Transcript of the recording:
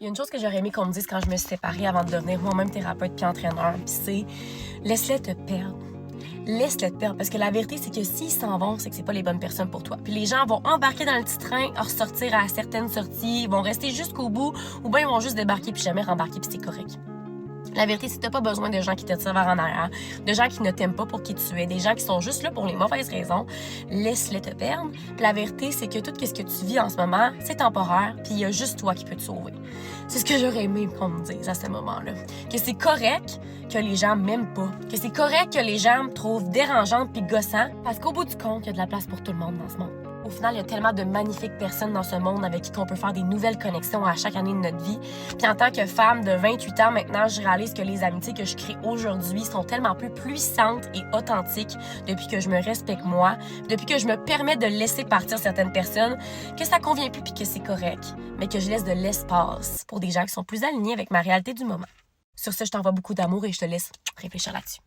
Il y a une chose que j'aurais aimé qu'on me dise quand je me suis séparée avant de devenir moi-même thérapeute puis entraîneur, puis c'est laisse-les te perdre. Laisse-les te perdre, parce que la vérité, c'est que s'ils s'en vont, c'est que c'est pas les bonnes personnes pour toi. Puis les gens vont embarquer dans le petit train, ressortir à certaines sorties, ils vont rester jusqu'au bout, ou bien ils vont juste débarquer puis jamais rembarquer puis c'est correct. La vérité, c'est que t'as pas besoin de gens qui te tirent vers en arrière, de gens qui ne t'aiment pas pour qui tu es, des gens qui sont juste là pour les mauvaises raisons. Laisse-les te perdre. Puis la vérité, c'est que tout ce que tu vis en ce moment, c'est temporaire, puis il y a juste toi qui peux te sauver. C'est ce que j'aurais aimé qu'on me dise à ce moment-là. Que c'est correct que les gens m'aiment pas, que c'est correct que les gens me trouvent dérangeante puis gossant, parce qu'au bout du compte, il y a de la place pour tout le monde dans ce monde. Au final, il y a tellement de magnifiques personnes dans ce monde avec qui on peut faire des nouvelles connexions à chaque année de notre vie. Puis en tant que femme de 28 ans maintenant, je réalise que les amitiés que je crée aujourd'hui sont tellement plus puissantes et authentiques depuis que je me respecte moi, depuis que je me permets de laisser partir certaines personnes, que ça convient plus puis que c'est correct, mais que je laisse de l'espace pour des gens qui sont plus alignés avec ma réalité du moment. Sur ce, je t'envoie beaucoup d'amour et je te laisse réfléchir là-dessus.